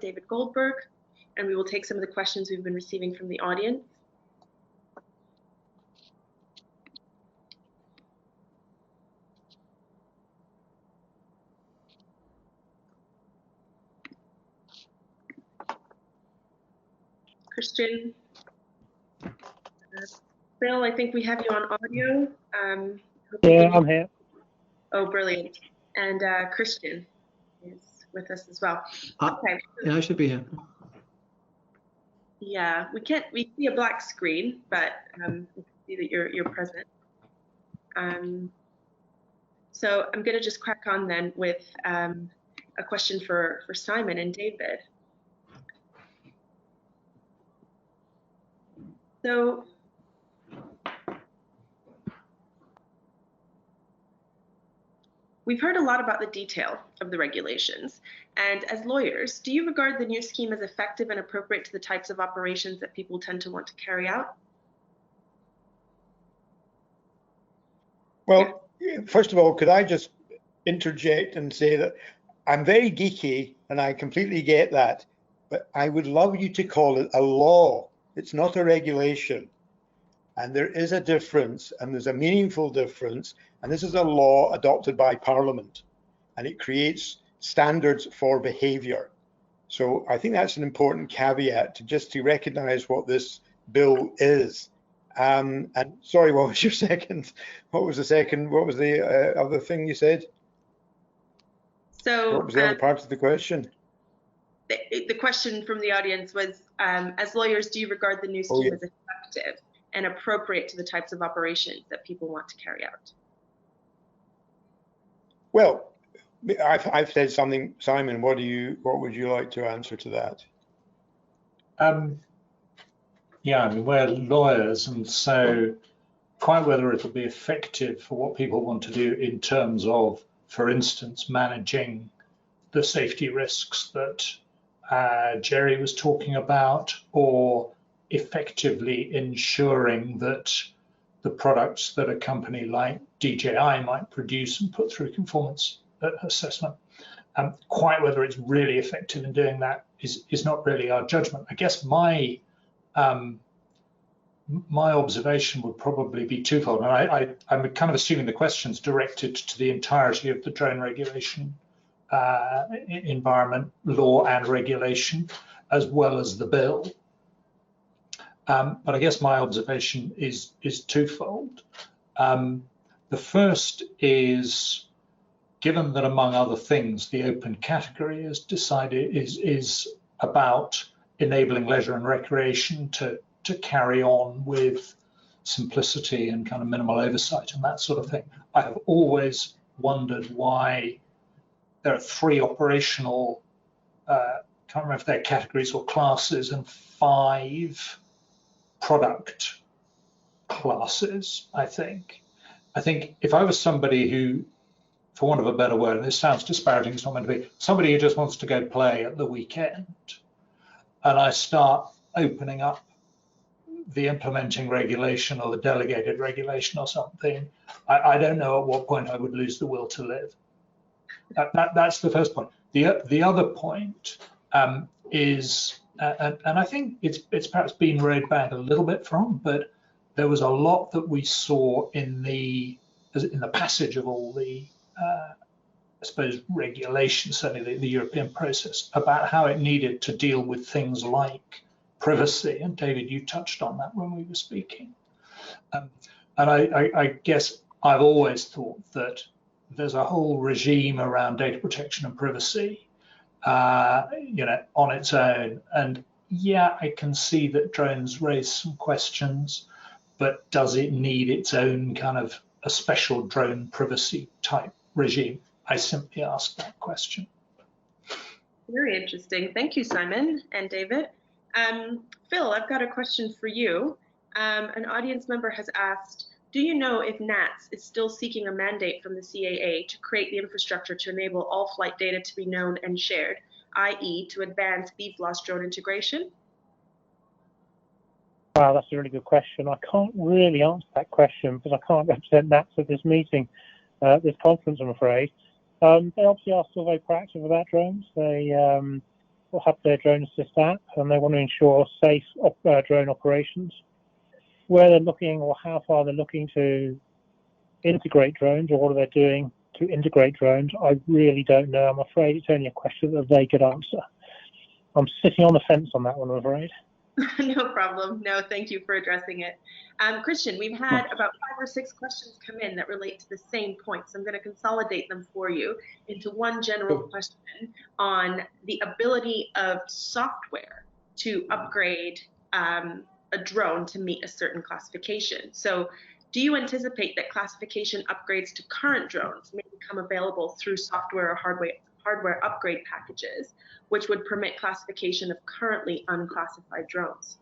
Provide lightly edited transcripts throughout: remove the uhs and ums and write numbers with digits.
David Goldberg, and we will take some of the questions we've been receiving from the audience. Christian, Phil, I think we have you on audio. Yeah, I'm here. Oh, brilliant. And Christian is with us as well. Okay. Yeah, I should be here. Yeah, we see a black screen, but we can see that you're present. So I'm going to just crack on then with a question for Simon and David. So we've heard a lot about the detail of the regulations, and as lawyers, do you regard the new scheme as effective and appropriate to the types of operations that people tend to want to carry out? Well, first of all, could I just interject and say that I'm very geeky and I completely get that, but I would love you to call it a law. It's not a regulation. And there is a difference, and there's a meaningful difference, and this is a law adopted by Parliament, and it creates standards for behaviour. So I think that's an important caveat to recognise what this bill is. And sorry, what was your second? What was the second? What was the other thing you said? So what was the other part of the question? The question from the audience was, as lawyers, do you regard the new scheme as effective and appropriate to the types of operations that people want to carry out? Well, I've said something, Simon. What would you like to answer to that? Yeah, I mean, we're lawyers, and so quite whether it'll be effective for what people want to do in terms of, for instance, managing the safety risks that Jerry was talking about, or effectively ensuring that the products that a company like DJI might produce and put through conformance assessment, quite whether it's really effective in doing that is not really our judgment. I guess my observation would probably be twofold, and I'm kind of assuming the question's directed to the entirety of the drone regulation environment, law and regulation, as well as the bill. But I guess my observation is twofold. The first is, given that among other things, the open category is decided is about enabling leisure and recreation to carry on with simplicity and kind of minimal oversight and that sort of thing. I have always wondered why there are 3 operational, can't remember if they're categories or classes, and 5 product classes, I think. I think if I was somebody who, for want of a better word, and this sounds disparaging, it's not meant to be, somebody who just wants to go play at the weekend, and I start opening up the implementing regulation or the delegated regulation or something, I don't know at what point I would lose the will to live. That's the first point. The other point is, and I think it's perhaps been rowed back a little bit from, but there was a lot that we saw in the passage of all the, I suppose, regulations, certainly the European process, about how it needed to deal with things like privacy. And David, you touched on that when we were speaking. And I guess I've always thought that there's a whole regime around data protection and privacy, on its own. And yeah, I can see that drones raise some questions, but does it need its own kind of a special drone privacy type regime? I simply ask that question. Very interesting. Thank you, Simon and David. Phil, I've got a question for you. An audience member has asked, do you know if NATS is still seeking a mandate from the CAA to create the infrastructure to enable all flight data to be known and shared, i.e. to advance BFLOS drone integration? Wow, that's a really good question. I can't really answer that question because I can't represent NATS at this meeting, this conference, I'm afraid. They obviously are still very proactive about drones. They will have their drone assist app, and they want to ensure safe drone operations. Where they're looking, or how far they're looking to integrate drones, or what are they doing to integrate drones, I really don't know. I'm afraid it's only a question that they could answer. I'm sitting on the fence on that one, I'm afraid. No problem. No, thank you for addressing it. Christian, we've had about 5 or 6 questions come in that relate to the same points. I'm going to consolidate them for you into one general question on the ability of software to upgrade a drone to meet a certain classification. So do you anticipate that classification upgrades to current drones may become available through software or hardware upgrade packages, which would permit classification of currently unclassified drones?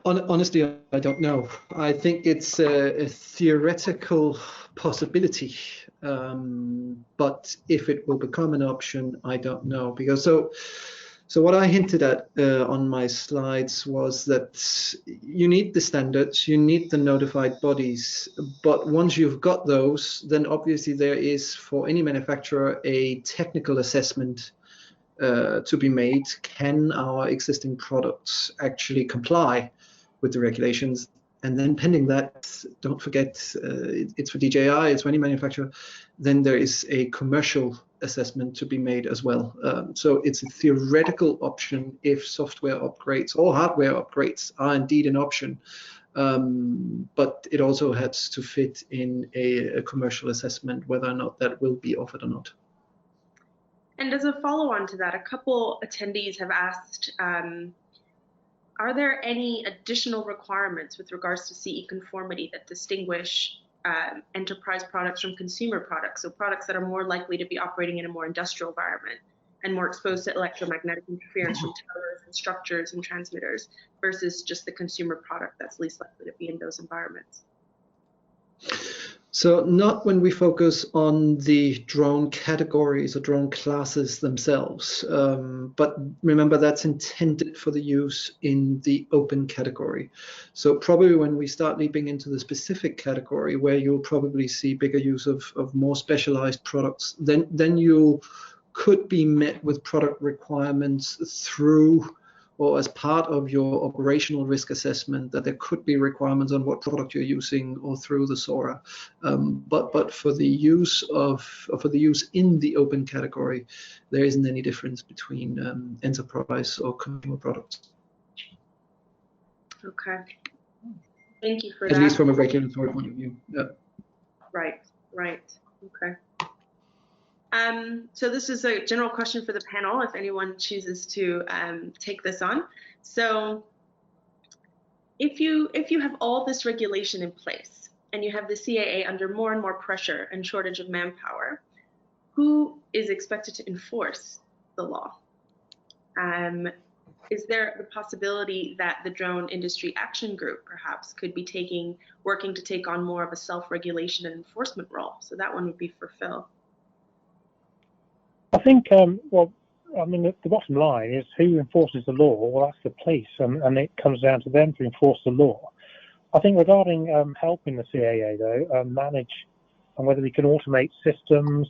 Honestly, I don't know. I think it's a theoretical possibility, but if it will become an option, I don't know. Because so what I hinted at on my slides was that you need the standards, you need the notified bodies, but once you've got those, then obviously there is for any manufacturer a technical assessment to be made. Can our existing products actually comply with the regulations? And then pending that, don't forget, it's for DJI, it's for any manufacturer, then there is a commercial assessment to be made as well. So it's a theoretical option if software upgrades or hardware upgrades are indeed an option, but it also has to fit in a commercial assessment whether or not that will be offered or not. And as a follow-on to that, a couple attendees have asked, are there any additional requirements with regards to CE conformity that distinguish enterprise products from consumer products, so products that are more likely to be operating in a more industrial environment and more exposed to electromagnetic interference from towers and structures and transmitters versus just the consumer product that's least likely to be in those environments? So not when we focus on the drone categories or drone classes themselves, but remember that's intended for the use in the open category. So probably when we start leaping into the specific category where you'll probably see bigger use of more specialized products, then you could be met with product requirements through or as part of your operational risk assessment that there could be requirements on what product you're using or through the SORA. But for the use in the open category, there isn't any difference between enterprise or consumer products. Okay. Thank you for that. At least from a regulatory point of view. Yeah. Right. Okay. So this is a general question for the panel, if anyone chooses to take this on. So if you have all this regulation in place and you have the CAA under more and more pressure and shortage of manpower, who is expected to enforce the law? Is there the possibility that the Drone Industry Action Group perhaps could be working to take on more of a self-regulation and enforcement role? So that one would be for Phil. I think, well, I mean, the bottom line is who enforces the law? Well, that's the police, and it comes down to them to enforce the law. I think regarding helping the CAA, though, manage and whether we can automate systems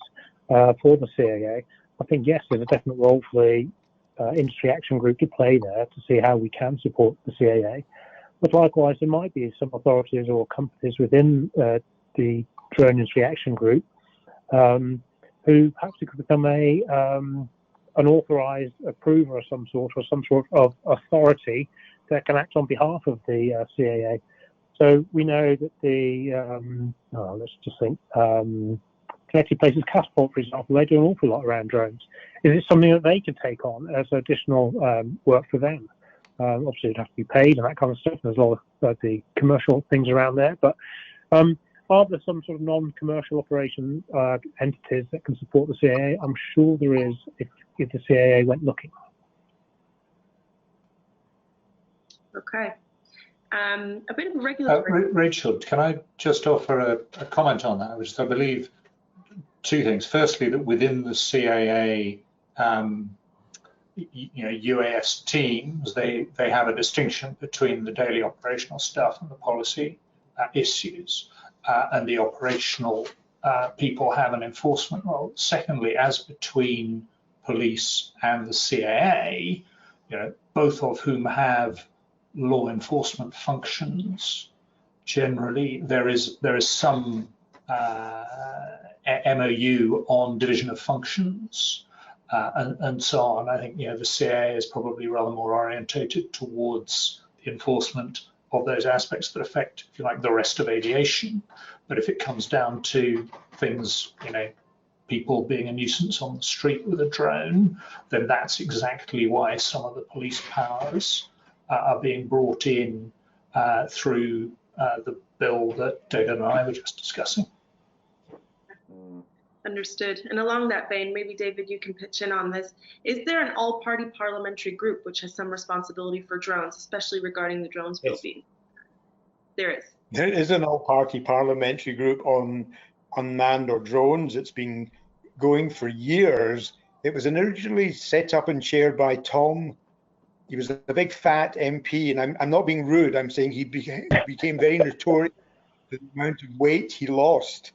for the CAA, I think, yes, there's a definite role for the Industry Action Group to play there to see how we can support the CAA. But likewise, there might be some authorities or companies within the Drone Industry Action Group who perhaps it could become an authorized approver of some sort, or some sort of authority that can act on behalf of the CAA. So we know that the, let's just think, Connected Places Passport, for example, they do an awful lot around drones. Is it something that they could take on as additional work for them? Obviously, it'd have to be paid and that kind of stuff. There's a lot of the commercial things around there, but are there some sort of non-commercial operation entities that can support the CAA? I'm sure there is if the CAA went looking. Okay. A bit of a regulatory... Rachel, can I just offer a comment on that, which I believe two things. Firstly, that within the CAA, UAS teams, they have a distinction between the daily operational stuff and the policy issues. And the operational people have an enforcement role. Secondly, as between police and the CAA, both of whom have law enforcement functions. Generally, there is some MOU on division of functions and so on. I think the CAA is probably rather more orientated towards the enforcement of those aspects that affect, if you like, the rest of aviation. But if it comes down to things, people being a nuisance on the street with a drone, then that's exactly why some of the police powers are being brought in through the bill that David and I were just discussing. Understood. And along that vein, maybe David, you can pitch in on this. Is there an all-party parliamentary group which has some responsibility for drones, especially regarding the drones bill being? There is. There is an all-party parliamentary group on unmanned or drones. It's been going for years. It was originally set up and chaired by Tom. He was a big fat MP, and I'm not being rude. I'm saying he became very notorious for the amount of weight he lost.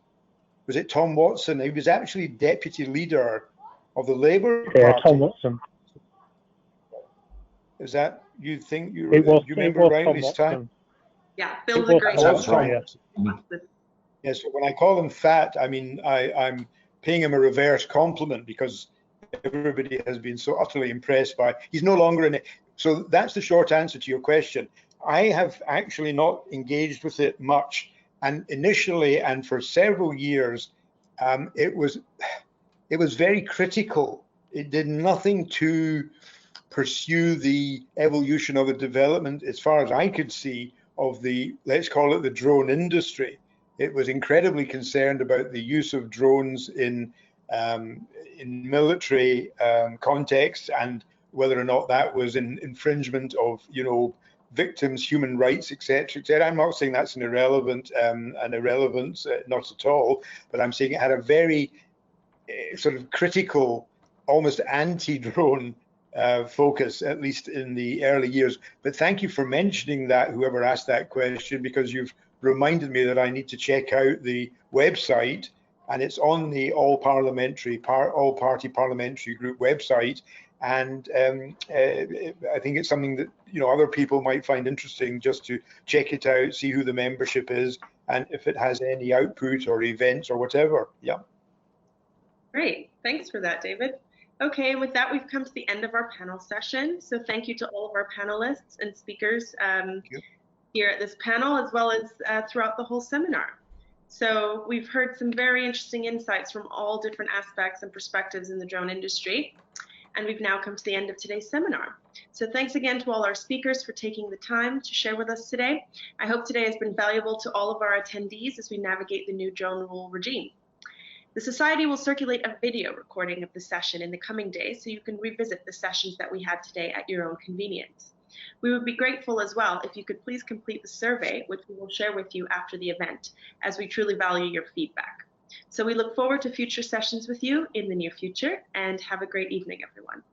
Was it Tom Watson? He was actually deputy leader of the Labour Party. Yeah, Tom Watson. Is that, you think, you it remember was rightly, Tom Stan? Watson. Yeah, Phil's a great That's right. Yes, so when I call him fat, I mean, I'm paying him a reverse compliment because everybody has been so utterly impressed by, he's no longer in it. So that's the short answer to your question. I have actually not engaged with it much. And initially, and for several years, it was very critical. It did nothing to pursue the evolution of the development, as far as I could see, of the, let's call it the drone industry. It was incredibly concerned about the use of drones in military context and whether or not that was an infringement of, victims' human rights, etc., etc. I'm not saying that's an irrelevance, not at all, but I'm saying it had a very sort of critical, almost anti-drone focus, at least in the early years. But thank you for mentioning that, whoever asked that question, because you've reminded me that I need to check out the website, and it's on the all-party parliamentary group website. And I think it's something that other people might find interesting, just to check it out, see who the membership is, and if it has any output or events or whatever. Yeah. Great. Thanks for that, David. Okay, with that, we've come to the end of our panel session. So thank you to all of our panelists and speakers here at this panel, as well as throughout the whole seminar. So we've heard some very interesting insights from all different aspects and perspectives in the drone industry. And we've now come to the end of today's seminar. So thanks again to all our speakers for taking the time to share with us today. I hope today has been valuable to all of our attendees as we navigate the new drone rule regime. The Society will circulate a video recording of the session in the coming days, so you can revisit the sessions that we had today at your own convenience. We would be grateful as well if you could please complete the survey, which we will share with you after the event, as we truly value your feedback. So we look forward to future sessions with you in the near future, and have a great evening, everyone.